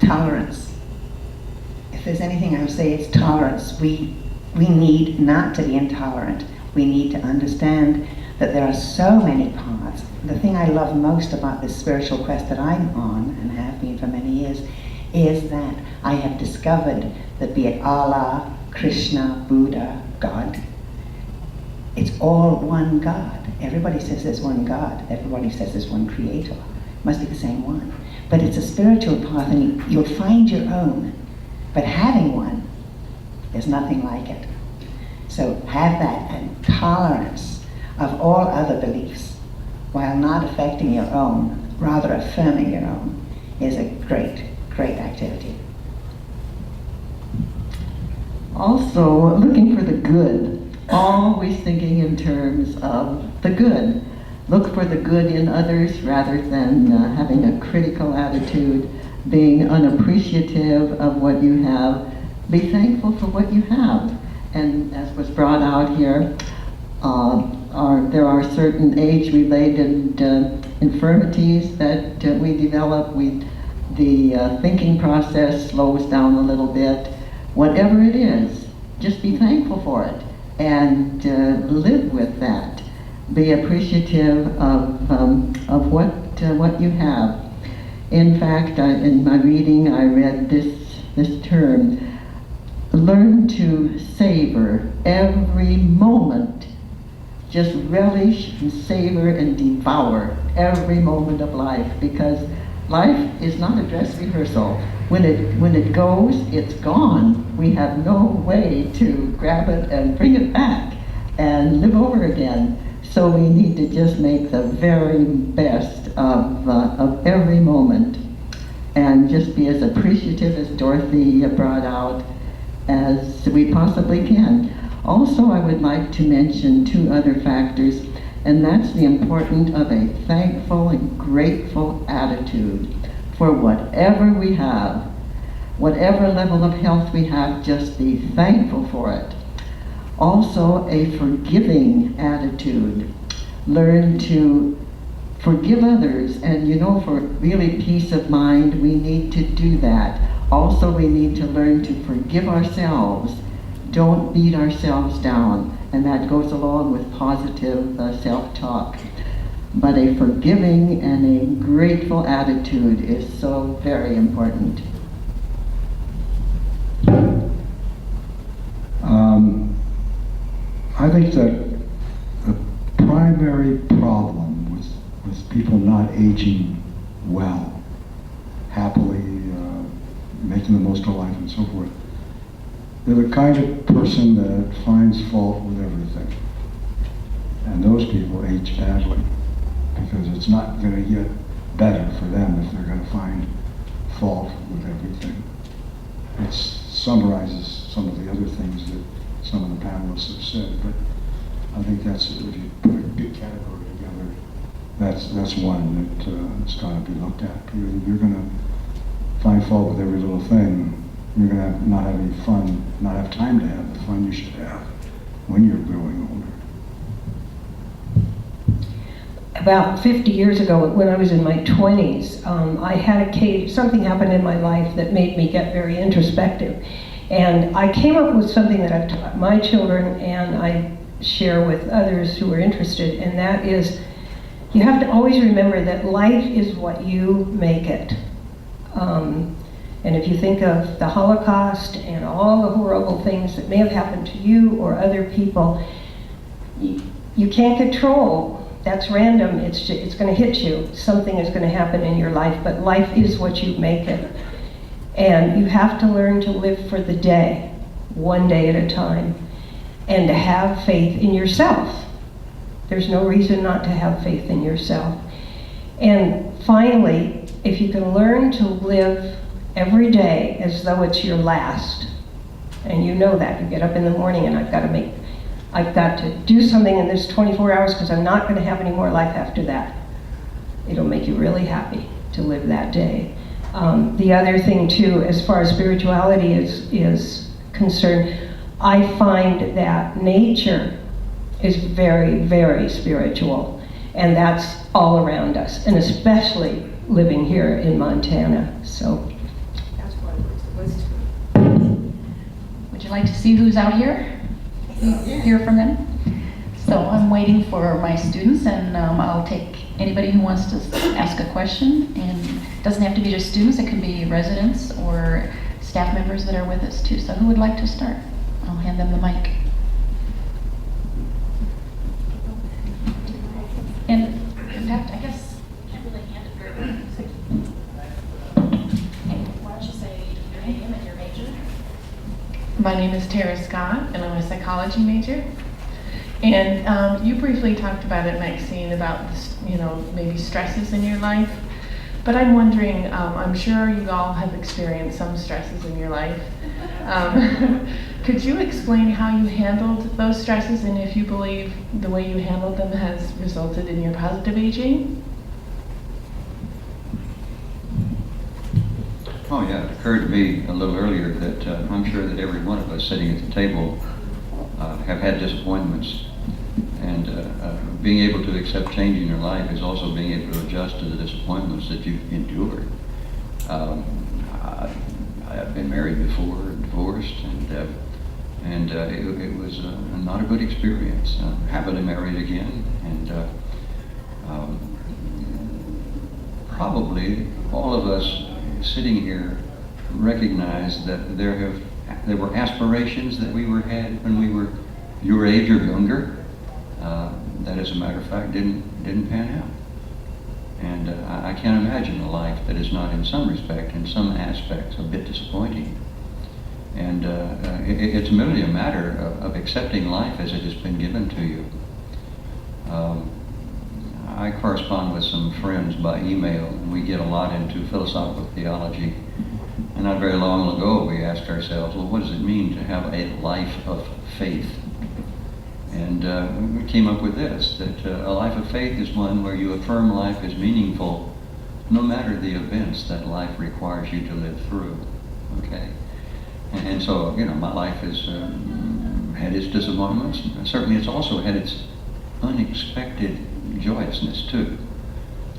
Speaker 6: Tolerance. If there's anything I would say, it's tolerance. We need not to be intolerant. We need to understand that there are so many paths. The thing I love most about this spiritual quest that I'm on, and have been for many years, is that I have discovered that, be it Allah, Krishna, Buddha, God, it's all one God. Everybody says there's one God. Everybody says there's one creator. It must be the same one. But it's a spiritual path, and you'll find your own. But having one, there's nothing like it. So have that, and tolerance of all other beliefs, while not affecting your own, rather affirming your own, is a great, great activity.
Speaker 5: Also, looking for the good, always thinking in terms of the good. Look for the good in others rather than having a critical attitude, being unappreciative of what you have. Be thankful for what you have. And as was brought out here, there are certain age-related infirmities that we develop. The thinking process slows down a little bit. Whatever it is, just be thankful for it and live with that. Be appreciative of what you have. In fact, in my reading, I read this term: learn to savor every moment. Just relish and savor and devour every moment of life, because life is not a dress rehearsal. When it goes, it's gone. We have no way to grab it and bring it back and live over again. So we need to just make the very best of every moment, and just be as appreciative, as Dorothy brought out, as we possibly can. Also, I would like to mention two other factors, and that's the importance of a thankful and grateful attitude for whatever we have. Whatever level of health we have, just be thankful for it. Also, a forgiving attitude. Learn to forgive others, and for really peace of mind, we need to do that. Also, we need to learn to forgive ourselves. Don't beat ourselves down, and that goes along with positive self-talk. But a forgiving and a grateful attitude is so very important.
Speaker 4: I think that the primary problem with people not aging well, happily, making the most of life and so forth, they're the kind of person that finds fault with everything. And those people age badly, because it's not going to get better for them if they're going to find fault with everything. It summarizes some of the other things that some of the panelists have said, but I think that's, if you put a big category together, that's one that's got to be looked at. You're going to find fault with every little thing. You're going to not have any fun, not have time to have the fun you should have when you're growing older.
Speaker 3: About 50 years ago, when I was in my 20s, I had something happened in my life that made me get very introspective. And I came up with something that I've taught my children, and I share with others who are interested, and that is, you have to always remember that life is what you make it. And if you think of the Holocaust and all the horrible things that may have happened to you or other people, you can't control. That's random. It's going to hit you. Something is going to happen in your life, but life is what you make it. And you have to learn to live for the day, one day at a time, and to have faith in yourself. There's no reason not to have faith in yourself. And finally, if you can learn to live every day as though it's your last, and you know that, you get up in the morning and I've got to do something in this 24 hours because I'm not going to have any more life after that. It'll make you really happy to live that day. The other thing too, as far as spirituality is concerned, I find that nature is very, very spiritual, and that's all around us, and especially living here in Montana. So
Speaker 2: That's what it was.
Speaker 1: you like to see who's out here? Hear from them? So I'm waiting for my students, and I'll take anybody who wants to ask a question. And it doesn't have to be just students, it can be residents or staff members that are with us too. So who would like to start? I'll hand them the mic. And in fact, I guess I can't really hand it very well. Okay, why don't you say your name and your major?
Speaker 9: My name is Tara Scott, and I'm a psychology major. And you briefly talked about it, Maxine, about maybe stresses in your life. But I'm wondering, I'm sure you all have experienced some stresses in your life. Could you explain how you handled those stresses, and if you believe the way you handled them has resulted in your positive aging?
Speaker 7: Oh yeah, it occurred to me a little earlier that I'm sure that every one of us sitting at the table have had disappointments. And being able to accept change in your life is also being able to adjust to the disappointments that you've endured. I've been married before, divorced, and it was not a good experience. Happily married again, and probably all of us sitting here recognize that there were aspirations that we had when we were your age or younger. That, as a matter of fact, didn't pan out. And I can't imagine a life that is not, in some respect, in some aspects, a bit disappointing. And it's merely a matter of accepting life as it has been given to you. I correspond with some friends by email, and we get a lot into philosophical theology. And not very long ago, we asked ourselves, well, what does it mean to have a life of faith? And we came up with this, that a life of faith is one where you affirm life is meaningful no matter the events that life requires you to live through, okay? And so, my life has had its disappointments. Certainly it's also had its unexpected joyousness too.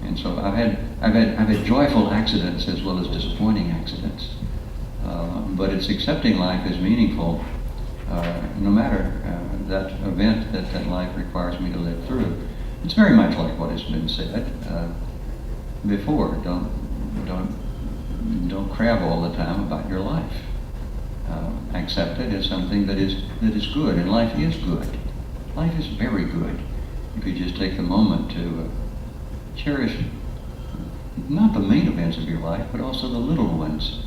Speaker 7: And so I've had joyful accidents as well as disappointing accidents. But it's accepting life as meaningful no matter that event that life requires me to live through. It's very much like what has been said before. Don't crab all the time about your life. Accept it as something that is good, and life is good. Life is very good if you just take the moment to cherish not the main events of your life, but also the little ones.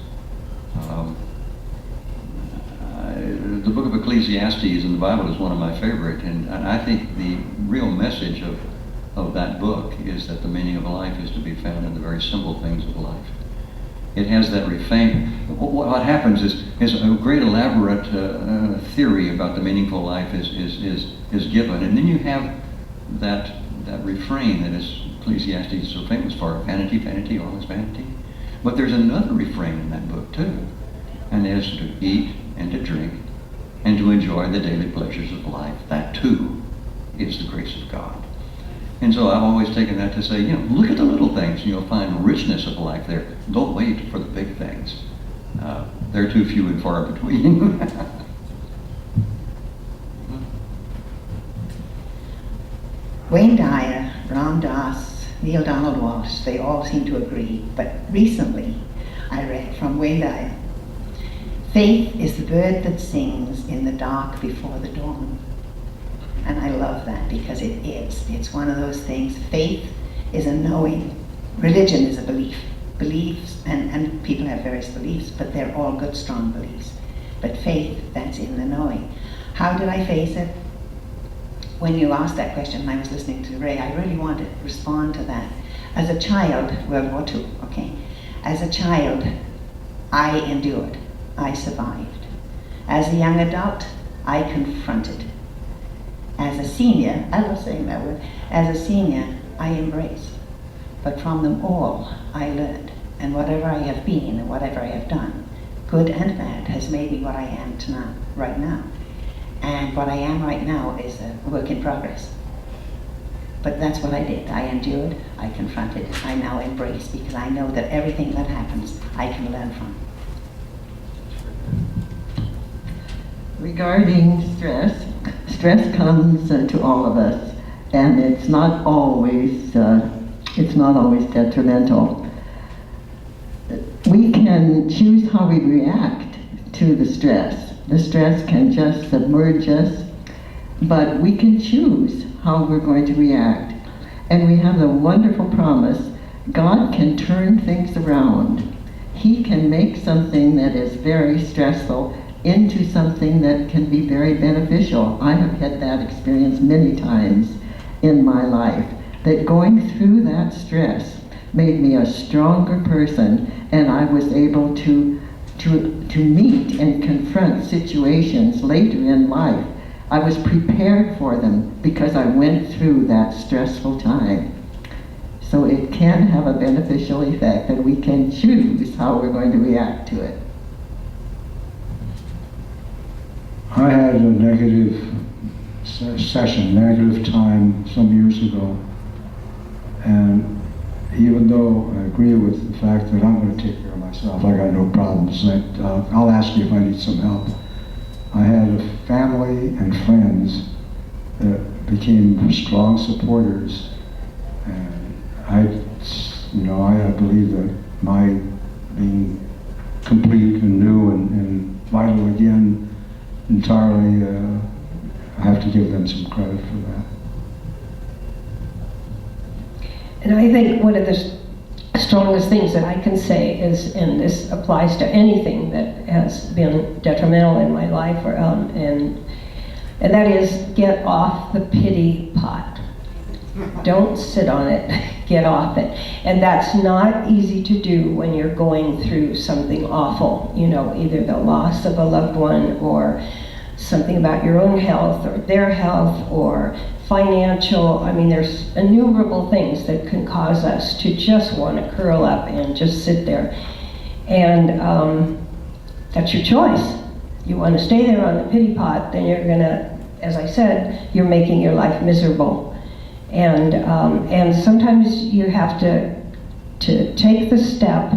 Speaker 7: The book of Ecclesiastes in the Bible is one of my favorite, and I think the real message of that book is that the meaning of life is to be found in the very simple things of life. It has that refrain. What happens is a great elaborate theory about the meaningful life is given, and then you have that refrain that is Ecclesiastes is so famous for: vanity, vanity, all is vanity. But there's another refrain in that book too, and it is to eat and to drink and to enjoy the daily pleasures of life. That too is the grace of God. And so I've always taken that to say, look at the little things, and you'll find richness of life there. Don't wait for the big things. They're too few and far between.
Speaker 6: Wayne Dyer, Ram Dass, Neil Donald Walsh, they all seem to agree. But recently I read from Wayne Dyer, faith is the bird that sings in the dark before the dawn. And I love that because it is. It's one of those things. Faith is a knowing. Religion is a belief. Beliefs, and people have various beliefs, but they're all good, strong beliefs. But faith, that's in the knowing. How did I face it? When you asked that question, and I was listening to Ray, I really wanted to respond to that. As a child, World War II, okay. As a child, I endured. I survived. As a young adult, I confronted. As a senior, I love saying that word, as a senior, I embrace. But from them all, I learned. And whatever I have been and whatever I have done, good and bad, has made me what I am right now. And what I am right now is a work in progress. But that's what I did. I endured, I confronted, I now embrace, because I know that everything that happens, I can learn from.
Speaker 5: regarding stress, stress comes to all of us, and it's not always detrimental. We can choose how we react to the stress. The stress can just submerge us, but we can choose how we're going to react. And we have the wonderful promise, God can turn things around. He can make something that is very stressful into something that can be very beneficial. I have had that experience many times in my life, that going through that stress made me a stronger person, and I was able to meet and confront situations later in life. I was prepared for them because I went through that stressful time. So it can have a beneficial effect, and we can choose how we're going to react to it.
Speaker 4: I had a negative negative time some years ago, and even though I agree with the fact that I'm going to take care of myself, I got no problems, I'll ask you if I need some help. I had a family and friends that became strong supporters, and I believe that my being complete and new and vital again entirely, I have to give them some credit for that.
Speaker 3: And I think one of the strongest things that I can say is, and this applies to anything that has been detrimental in my life, and that is, get off the pity pot. Don't sit on it, get off it. And that's not easy to do when you're going through something awful, either the loss of a loved one, or something about your own health or their health, or financial. I mean, there's innumerable things that can cause us to just want to curl up and just sit there. And that's your choice. You want to stay there on the pity pot, then you're gonna, as I said, you're making your life miserable. And sometimes you have to take the step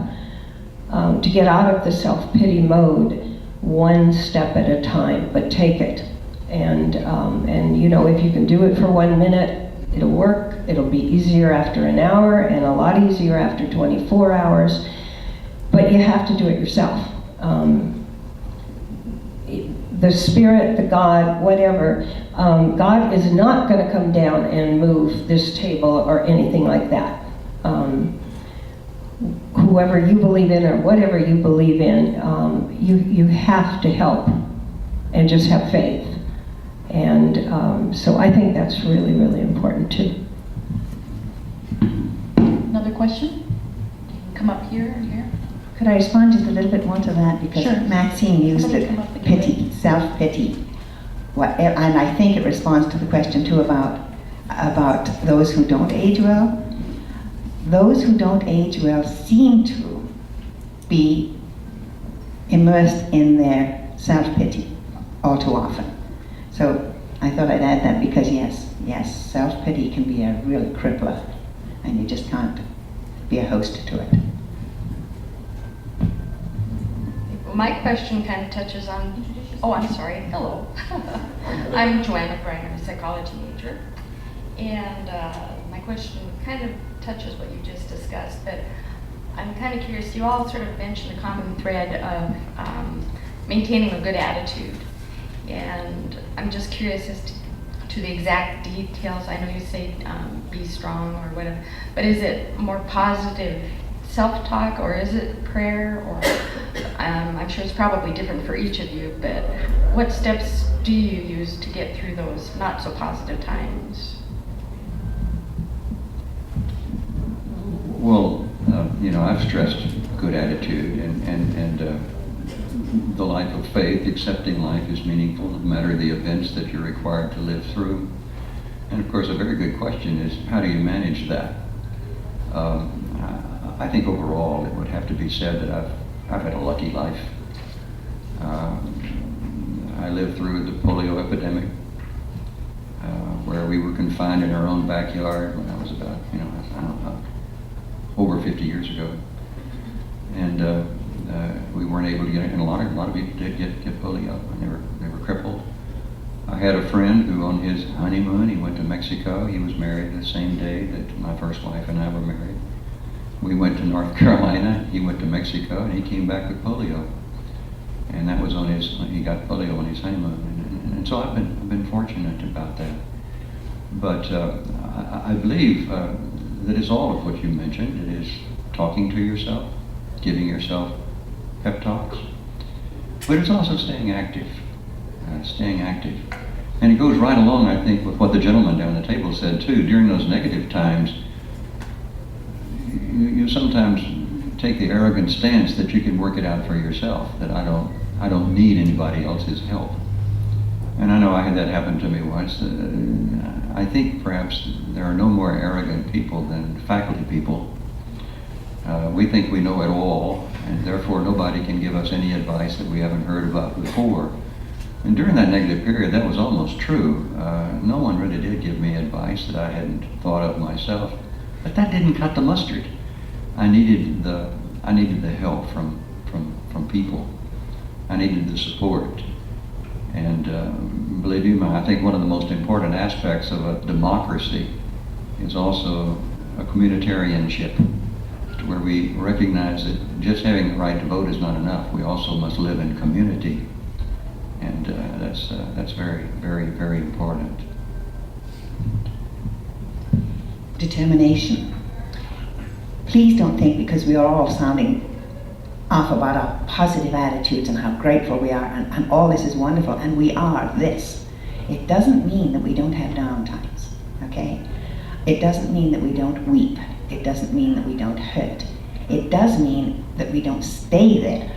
Speaker 3: to get out of the self-pity mode, one step at a time, but take it. And if you can do it for 1 minute, it'll work. It'll be easier after an hour, and a lot easier after 24 hours. But you have to do it yourself. The spirit, the God, whatever, God is not going to come down and move this table or anything like that. Whoever you believe in or whatever you believe in, you have to help and just have faith. And so I think that's really, really important too.
Speaker 1: Another question? Come up here and here.
Speaker 6: Could I respond just a little bit more to that? Because
Speaker 1: Sure.
Speaker 6: Maxine used
Speaker 1: Somebody
Speaker 6: the
Speaker 1: come up and get
Speaker 6: pity, self-pity. And I think it responds to the question too about those who don't age well. Those who don't age well seem to be immersed in their self-pity all too often. So I thought I'd add that because yes, self-pity can be a real crippler, and you just can't be a host to it.
Speaker 2: My question kind of touches on, I'm sorry, hello. I'm Joanna Bryan, I'm a psychology major. And my question kind of touches what you just discussed, but I'm kind of curious, you all sort of mentioned the common thread of maintaining a good attitude. And I'm just curious as to the exact details. I know you say be strong or whatever, but is it more positive self-talk, or is it prayer, or I'm sure it's probably different for each of you, but what steps do you use to get through those not so positive times?
Speaker 7: Well, I've stressed good attitude and the life of faith. Accepting life is meaningful no matter the events that you're required to live through. And of course, a very good question is, how do you manage that? I think overall it would have to be said that I've had a lucky life. I lived through the polio epidemic, where we were confined in our own backyard when I was about, over 50 years ago. And we weren't able to get it, and a lot of people did get polio, and they were crippled. I had a friend who on his honeymoon, he went to Mexico. He was married the same day that my first wife and I were married. We went to North Carolina, he went to Mexico, and he came back with polio. And that was on he got polio on his honeymoon. And so I've been fortunate about that. But I believe that is all of what you mentioned. It is talking to yourself, giving yourself pep talks. But it's also staying active. Staying active. And it goes right along, I think, with what the gentleman down the table said too. During those negative times, you sometimes take the arrogant stance that you can work it out for yourself, that I don't need anybody else's help. And I know I had that happen to me once. I think perhaps there are no more arrogant people than faculty people. We think we know it all, and therefore nobody can give us any advice that we haven't heard about before. And during that negative period, that was almost true. No one really did give me advice that I hadn't thought of myself. But that didn't cut the mustard. I needed the help from people. I needed the support. And believe you me, I think one of the most important aspects of a democracy is also a communitarianship, where we recognize that just having the right to vote is not enough. We also must live in community. And that's very, very, very important.
Speaker 6: Determination. Please don't think because we are all sounding off about our positive attitudes and how grateful we are and all this is wonderful, and we are this. It doesn't mean that we don't have down times, okay? It doesn't mean that we don't weep. It doesn't mean that we don't hurt. It does mean that we don't stay there,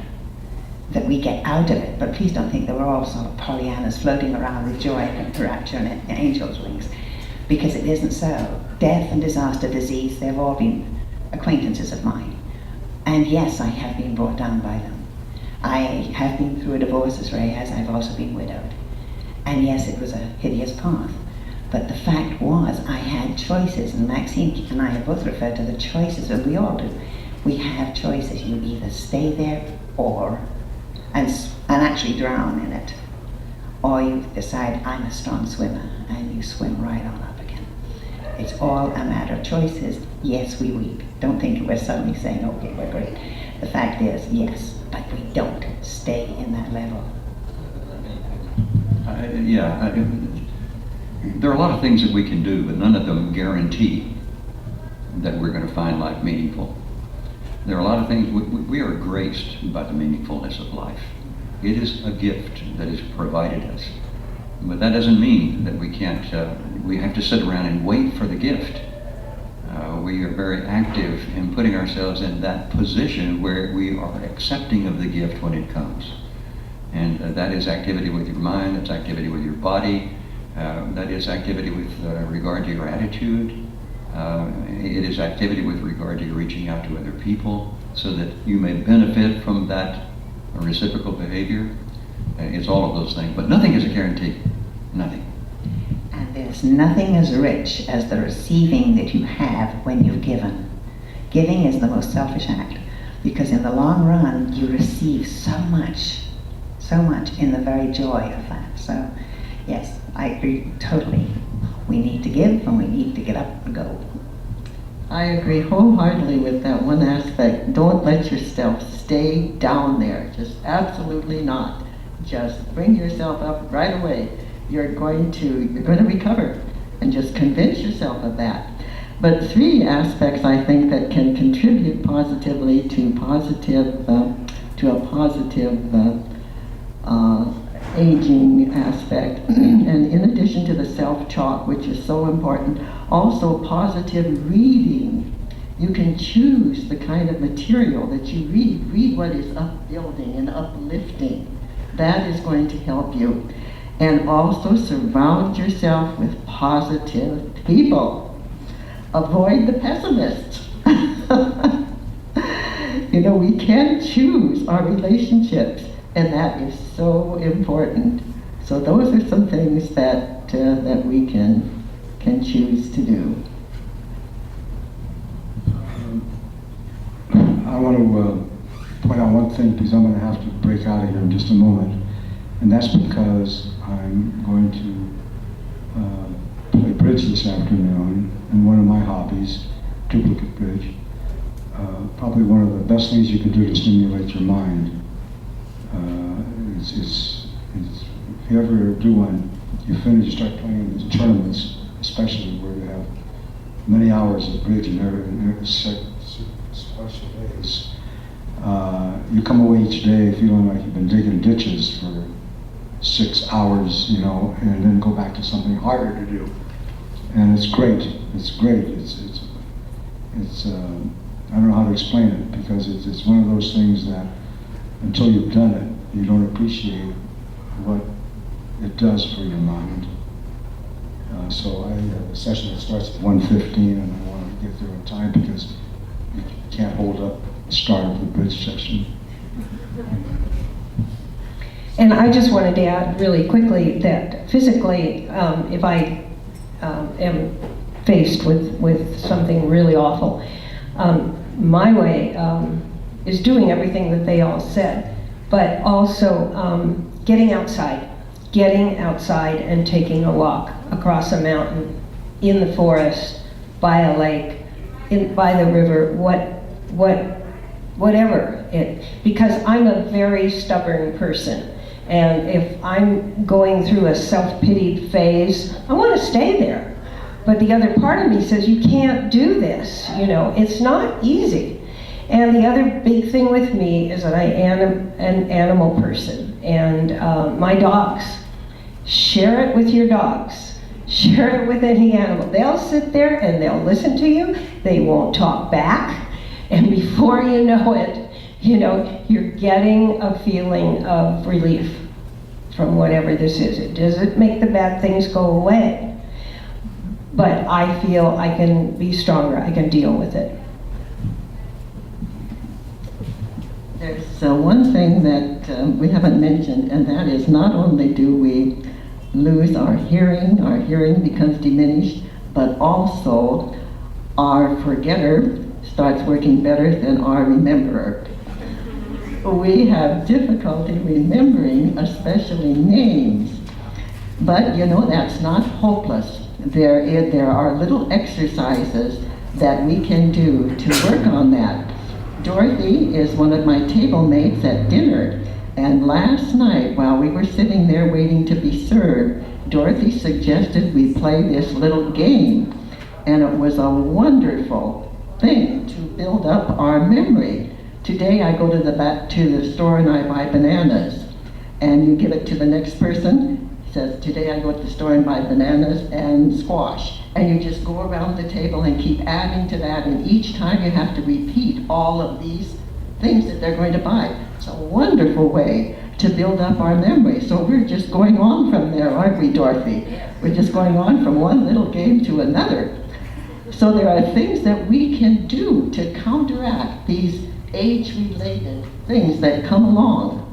Speaker 6: that we get out of it. But please don't think that we're all sort of Pollyannas floating around with joy and rapture and angel's wings, because it isn't so. Death and disaster, disease, they've all been acquaintances of mine. And yes, I have been brought down by them. I have been through a divorce as Ray has. I've also been widowed. And yes, it was a hideous path. But the fact was, I had choices, and Maxine and I have both referred to the choices, and we all do. We have choices. You either stay there and actually drown in it, or you decide, I'm a strong swimmer, and you swim right on up again. It's all a matter of choices. Yes, we weep. Don't think we're suddenly saying, okay, we're great. The fact is, yes, but we don't stay in that level.
Speaker 7: There are a lot of things that we can do, but none of them guarantee that we're going to find life meaningful. There are a lot of things, we are graced by the meaningfulness of life. It is a gift that is provided us. But that doesn't mean that we can't, we have to sit around and wait for the gift. We are very active in putting ourselves in that position where we are accepting of the gift when it comes. And that is activity with your mind, that's activity with your body, that is activity with regard to your attitude. It is activity with regard to your reaching out to other people so that you may benefit from that reciprocal behavior. It's all of those things, but nothing is a guarantee. Nothing.
Speaker 6: And there's nothing as rich as the receiving that you have when you've given. Giving is the most selfish act, because in the long run, you receive so much in the very joy of that. So, yes, I agree totally. We need to give, and we need to get up and go.
Speaker 5: I agree wholeheartedly with that one aspect. Don't let yourself stay down there. Just absolutely not. Just bring yourself up right away. You're going to recover, and just convince yourself of that. But three aspects I think that can contribute positively to a positive aging aspect, and in addition to the self-talk, which is so important, also positive reading. You can choose the kind of material that you read. Read what is upbuilding and uplifting. That is going to help you. And also surround yourself with positive people. Avoid the pessimists. You know, we can choose our relationships, and that is so important. So those are some things that that we can choose to do.
Speaker 4: I want to point out one thing, because I'm going to have to break out of here in just a moment. And that's because I'm going to play bridge this afternoon, and one of my hobbies, duplicate bridge. Probably one of the best things you can do to stimulate your mind. If you ever do one, you finish, you start playing these tournaments, especially where you have many hours of bridge and every special days. You come away each day feeling like you've been digging ditches for 6 hours, you know, and then go back to something harder to do. And it's great. It's great. I don't know how to explain it, because it's one of those things that until you've done it, you don't appreciate what it does for your mind. So I have a session that starts at 1:15, and I want to get there on time because you can't hold up the start of the bridge session.
Speaker 3: And I just wanted to add really quickly that physically, if I am faced with something really awful, my way is doing everything that they all said, but also getting outside and taking a walk across a mountain, in the forest, by a lake, by the river, whatever it, because I'm a very stubborn person. And if I'm going through a self-pity phase, I want to stay there. But the other part of me says, you can't do this, you know, it's not easy. And the other big thing with me is that I am an animal person. And my dogs, share it with your dogs. Share it with any animal. They'll sit there and they'll listen to you. They won't talk back. And before you know it, you know, you're getting a feeling of relief from whatever this is. It doesn't make the bad things go away, but I feel I can be stronger. I can deal with it.
Speaker 5: There's one thing that we haven't mentioned, and that is not only do we lose our hearing becomes diminished, but also our forgetter starts working better than our rememberer. We have difficulty remembering, especially names. But you know, that's not hopeless. There are little exercises that we can do to work on that. Dorothy is one of my table mates at dinner, and last night while we were sitting there waiting to be served, Dorothy suggested we play this little game, and it was a wonderful thing to build up our memory. Today I go to the store and I buy bananas, and you give it to the next person. He says, today I go to the store and buy bananas and squash. And you just go around the table and keep adding to that, and each time you have to repeat all of these things that they're going to buy. It's a wonderful way to build up our memory. So we're just going on from there, aren't we, Dorothy? We're just going on from one little game to another. So there are things that we can do to counteract these age-related things that come along.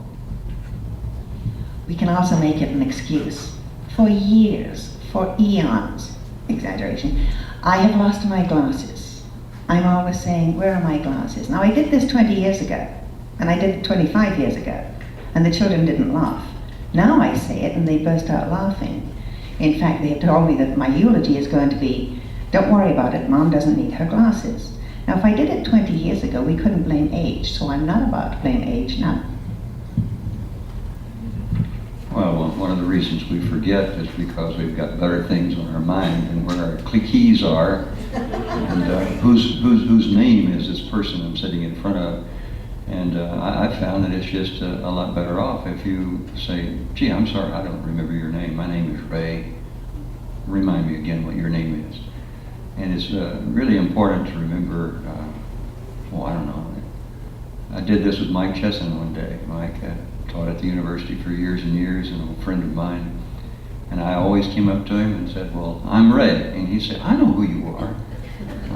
Speaker 6: We can also make it an excuse. For years, for eons, exaggeration, I have lost my glasses. I'm always saying, where are my glasses? Now I did this 20 years ago, and I did it 25 years ago, and the children didn't laugh. Now I say it and they burst out laughing. In fact, they have told me that my eulogy is going to be, don't worry about it, Mom doesn't need her glasses. Now if I did it 20 years ago, we couldn't blame age, so I'm not about to blame age now.
Speaker 7: Well, one of the reasons we forget is because we've got better things on our mind and where our keys are, and whose name is this person I'm sitting in front of. And I found that it's just a lot better off if you say, gee, I'm sorry, I don't remember your name. My name is Ray. Remind me again what your name is. And it's really important to remember, I don't know. I did this with Mike Chesson one day. Mike taught at the university for years and years, and a friend of mine. And I always came up to him and said, well, I'm Ray. And he said, I know who you are.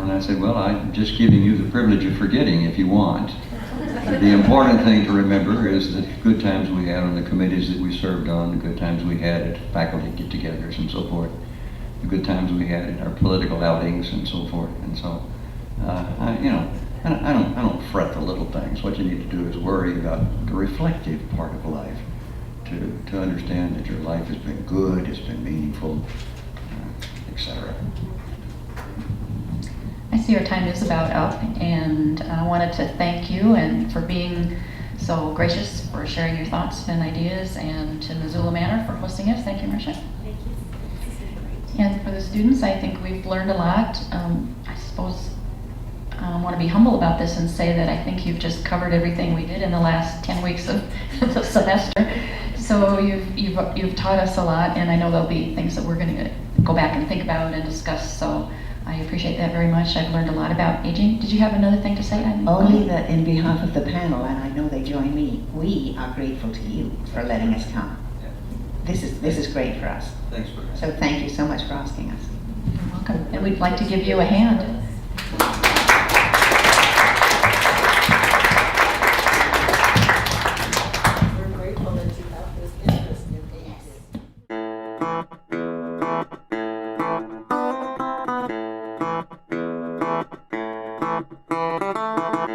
Speaker 7: And I said, well, I'm just giving you the privilege of forgetting if you want. The important thing to remember is the good times we had on the committees that we served on, the good times we had at faculty get-togethers and so forth, the good times we had in our political outings and so forth. And so, I don't fret the little things. What you need to do is worry about the reflective part of life, to understand that your life has been good, it's been meaningful, etc.
Speaker 1: I see our time is about up, and I wanted to thank you and for being so gracious, for sharing your thoughts and ideas, and to Missoula Manor for hosting us. Thank you, Marcia.
Speaker 10: Thank you.
Speaker 1: And for the students, I think we've learned a lot. I suppose I want to be humble about this and say that I think you've just covered everything we did in the last 10 weeks of the semester. So you've taught us a lot, and I know there'll be things that we're going to go back and think about and discuss. So I appreciate that very much. I've learned a lot about aging. Did you have another thing to say?
Speaker 6: Only that in behalf of the panel, and I know they join me, we are grateful to you for letting us come. This is great for us.
Speaker 7: Thanks for that.
Speaker 6: So thank you so much for asking us.
Speaker 1: You're welcome. And we'd like to give you a hand.
Speaker 10: We're grateful that you have this interest in aging.